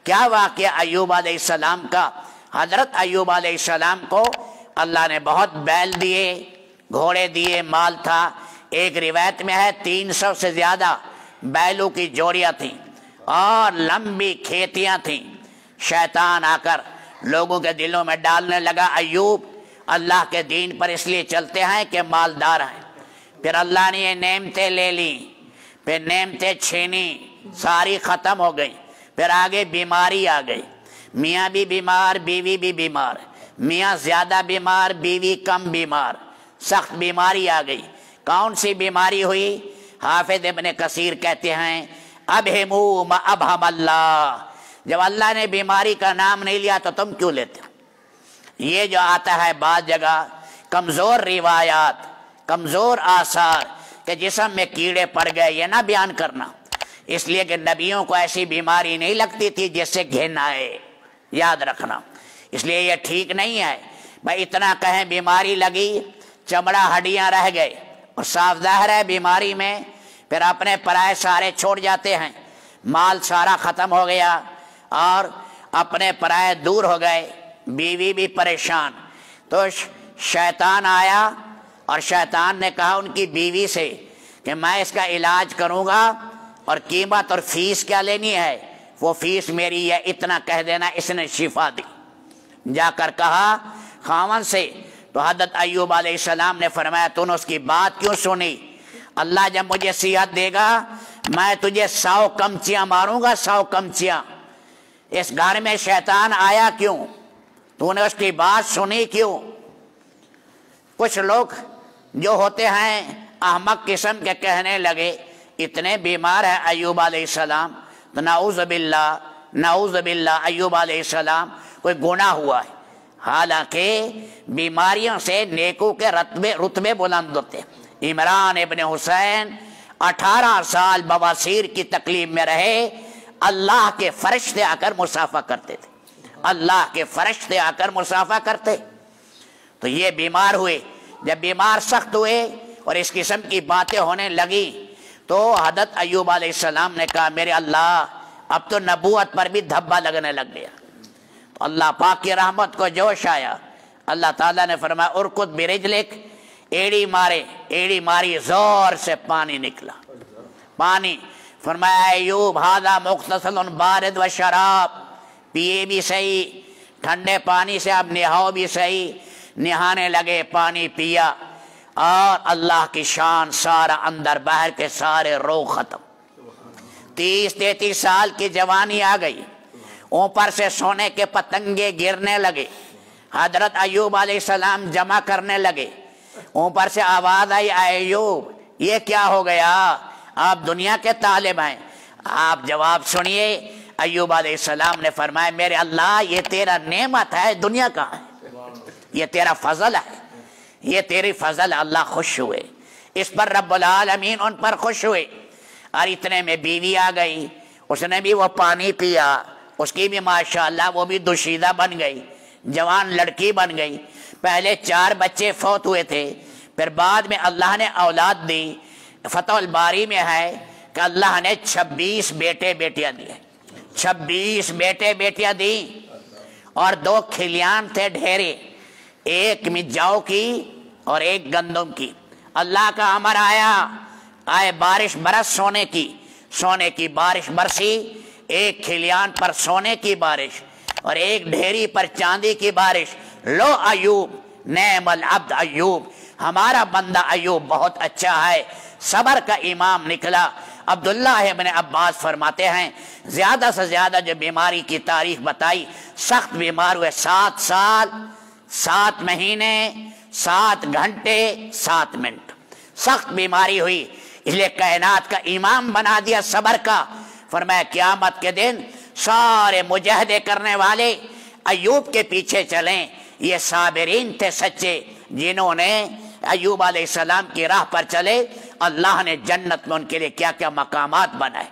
کیا واقعہ ایوب علیہ السلام کا؟ حضرت ایوب علیہ السلام کو اللہ نے بہت بیل دیے، گھوڑے دیے، مال تھا۔ ایک روایت میں ہے 300 سے زیادہ بیلوں کی جوڑیاں تھیں اور لمبی کھیتیاں تھیں۔ شیطان آ کر لوگوں کے دلوں میں ڈالنے لگا ایوب اللہ کے دین پر اس لیے چلتے ہیں کہ مالدار ہیں۔ پھر اللہ نے یہ نعمتیں لے لیں، پھر نعمتیں چھینی، ساری ختم ہو گئی۔ پھر آگے بیماری آ گئی، میاں بھی بیمار، بیوی بھی بیمار، میاں زیادہ بیمار، بیوی کم بیمار، سخت بیماری آ گئی۔ کون سی بیماری ہوئی؟ حافظ ابن کثیر کہتے ہیں ابہموا ما ابہم اللہ، جب اللہ نے بیماری کا نام نہیں لیا تو تم کیوں لیتے ہو؟ یہ جو آتا ہے بعض جگہ کمزور روایات، کمزور آثار کہ جسم میں کیڑے پڑ گئے، یہ نہ بیان کرنا، اس لیے کہ نبیوں کو ایسی بیماری نہیں لگتی تھی جس سے گھن آئے، یاد رکھنا، اس لیے یہ ٹھیک نہیں ہے۔ بھائی اتنا کہیں بیماری لگی، چمڑا ہڈیاں رہ گئے، اور صاف ظاہر ہے بیماری میں پھر اپنے پرائے سارے چھوڑ جاتے ہیں، مال سارا ختم ہو گیا اور اپنے پرائے دور ہو گئے، بیوی بھی پریشان۔ تو شیطان آیا اور شیطان نے کہا ان کی بیوی سے کہ میں اس کا علاج کروں گا اور قیمت اور فیس کیا لینی ہے وہ فیس میری ہے، اتنا کہہ دینا۔ اس نے شفا دی، جا کر کہا خاوند سے۔ تو حضرت ایوب علیہ السلام نے فرمایا تو نے اس کی بات کیوں سنی؟ اللہ جب مجھے صحت دے گا میں تجھے 100 کمچیاں ماروں گا، 100 کمچیاں۔ اس گھر میں شیطان آیا کیوں؟ تو نے اس کی بات سنی کیوں؟ کچھ لوگ جو ہوتے ہیں احمق قسم کے کہنے لگے اتنے بیمار ہیں ایوب علیہ السلام، تو نعوذ باللہ نعوذ باللہ ایوب علیہ السلام کوئی گناہ ہوا ہے۔ حالانکہ بیماریوں سے نیکوں کے رتبے بلند ہوتے ہیں۔ عمران ابن حسین 18 سال بواسیر کی تکلیف میں رہے، اللہ کے فرشتے آ کر مسافہ کرتے تھے، اللہ کے فرشتے آ کر مسافہ کرتے۔ تو یہ بیمار ہوئے، جب بیمار سخت ہوئے اور اس قسم کی باتیں ہونے لگی تو حضرت ایوب علیہ السلام نے کہا میرے اللہ اب تو نبوت پر بھی دھبا لگنے لگ گیا۔ تو اللہ پاک کی رحمت کو جوش آیا، اللہ تعالیٰ نے فرمایا ارکض برجلک، ایڑی مارے، ایڑی ماری، زور سے پانی نکلا، پانی۔ فرمایا ایوب ھذا مغتسل بارد و شراب، پیے بھی صحیح، ٹھنڈے پانی سے اب نہاؤ بھی صحیح۔ نہانے لگے، پانی پیا، اور اللہ کی شان، سارا اندر باہر کے سارے روگ ختم۔ 30-33 سال کی جوانی آ گئی، اوپر سے سونے کے پتنگے گرنے لگے۔ حضرت ایوب علیہ السلام جمع کرنے لگے، اوپر سے آواز آئی ایوب یہ کیا ہو گیا؟ آپ دنیا کے طالب ہیں، آپ جواب سنیے۔ ایوب علیہ السلام نے فرمایا میرے اللہ یہ تیرا نعمت ہے، دنیا کا ہے، یہ تیرا فضل ہے، یہ تیری فضل۔ اللہ خوش ہوئے اس پر، رب العالمین ان پر خوش ہوئے۔ اور اتنے میں بیوی آ گئی، اس نے بھی وہ پانی پیا، اس کی بھی ماشاءاللہ وہ بھی دوشیدہ بن گئی، جوان لڑکی بن گئی۔ پہلے 4 بچے فوت ہوئے تھے، پھر بعد میں اللہ نے اولاد دی۔ فتح الباری میں ہے کہ اللہ نے 26 بیٹے بیٹیاں دیے، 26 بیٹے بیٹیاں دی، اور 2 کھلیان تھے ڈھیرے، ایک مجاؤ کی اور ایک گندم کی۔ اللہ کا امر آئے بارش برس سونے کی بارش برسی، ایک کھلیان پر سونے کی بارش اور ایک ڈھیری پر چاندی کی بارش۔ لو ایوب نعم العبد ایوب، ہمارا بندہ ایوب بہت اچھا ہے، صبر کا امام نکلا۔ عبداللہ ابن عباس فرماتے ہیں زیادہ سے زیادہ جو بیماری کی تاریخ بتائی، سخت بیمار ہوئے 7 سال 7 مہینے 7 گھنٹے 7 منٹ، سخت بیماری ہوئی، اس لیے کائنات کا امام بنا دیا صبر کا۔ فرمایا قیامت کے دن سارے مجاہدے کرنے والے ایوب کے پیچھے چلیں، یہ صابرین تھے سچے، جنہوں نے ایوب علیہ السلام کی راہ پر چلے، اللہ نے جنت میں ان کے لیے کیا کیا مقامات بنائے۔